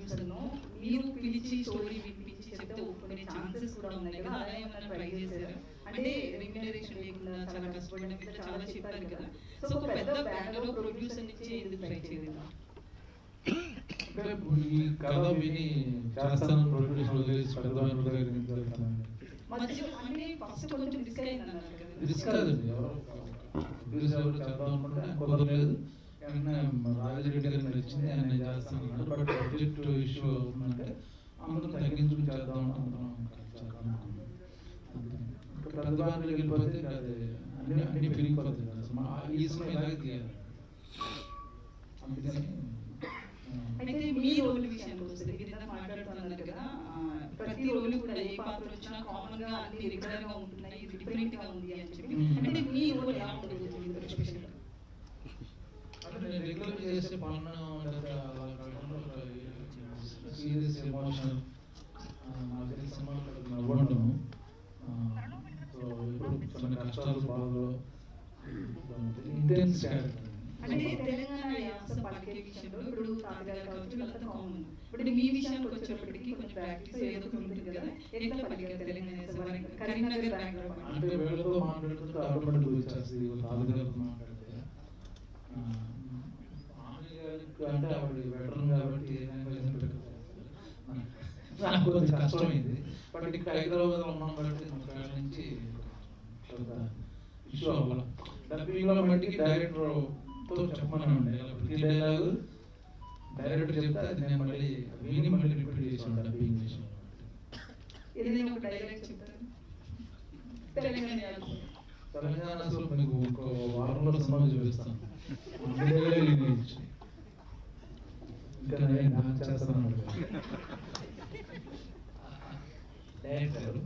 ప్రొడ్యూసర్ను మీరు పిలిచి స్టోరీ వినిపించి చెప్తే ఒప్పుకునే ఛాన్సెస్ కూడా ఉన్నాయి కదా, అలా ఏమన్నా ట్రై చేశారు? అంటే రెమ్యూనరేషన్ లేకుండా చాలా కష్టపడడం ఇట్లా చాలా చెప్పారు కదా, సో ఒక పెద్ద బ్యానర్ ప్రొడ్యూసర్ నుంచి ఎందుకు ట్రై చేయలేదు? ఈ కథ విని చేస్తాను ప్రొడ్యూసర్ అంటే ఫస్ట్ కొంచెం రిస్క్ అయింది అన్నారు కదా. రిస్క్ కాదండి, ఎవరు ప్రొడ్యూసర్ చేద్దాం అనుకుంటే కుదరలేదు. రాజరెడ్డి గారికి నచ్చింది, ఆయన చేస్తాను అన్నాడు. బట్ బడ్జెట్ ఇష్యూ అవుతుందంటే అందరం తగ్గించుకుని చేద్దాం అనుకుంటున్నాం. పెద్ద బ్యానర్కి వెళ్ళిపోతే అది అన్ని పెరిగిపోతుంది. అసలు ఈ సినిమా ఇలాగే తీయాలి. అందుకని అయితే మీ రోల్ విషయానికి వస్తుంది, మీరు ఇందాక మాట్లాడుతున్నారు కదా, ప్రతి రోల్ కూడా ఏ పాత్ర వచ్చినా కామన్ గా అన్ని రెగ్యులర్ గా ఉంటున్నాయి, ఇది డిఫరెంట్ గా ఉంది అని చెప్పి, అంటే మీ రోల్ ఎలా ఉంటుంది స్పెషల్ గా? అంటే నేను రెగ్యులర్ చేసే పనులు సీరియస్ ఎమోషనల్ నవ్వడం, సో ఇప్పుడు కొన్ని కష్టాలు బాధలు ఇంటెన్స్ క్యారెక్టర్. అంటే తెలంగాణ యాస పలికే విషయంలో ఇప్పుడు తాతగారు కావచ్చు వీళ్ళంతా కామన్, ఇప్పుడు మీ విషయానికి వచ్చేప్పటికి కొంచెం ప్రాక్టీస్ ఏదో ఉంటుంది కదా, ఎట్లా పలికారు తెలంగాణ యాస? కరీంనగర్ బ్యాక్గ్రౌండ్ అంటే వీళ్ళతో మాట్లాడుతుంటే ఆటోమేటిక్ వచ్చేస్తుంది. తాతగారితో మాట్లాడితే అంటే ఆవిడ వెటరన్ కాబట్టి నాకు కొంచెం కష్టమైంది. బట్ ఇక్కడ హైదరాబాద్ ఉన్నాం కాబట్టి ముప్పై నుంచి ఇష్యూ అవ్వాలి. డబ్బింగ్లో మట్టికి డైరెక్టర్తో చెప్పమని ఉండే ప్రతి డైలాగు డైరెక్టర్ చెప్తే అది నేను మళ్ళీ విని మళ్ళీ రిపీట్ చేసాను డబ్బింగ్ చేసాను. ఏదైనా ఒక డైలాగ్ చెప్తారు తెలంగాణ అసలు మీకు ఒక వారంలో సినిమా చూపిస్తాను. ఇంకా నేను చేస్తాను డైరెక్టర్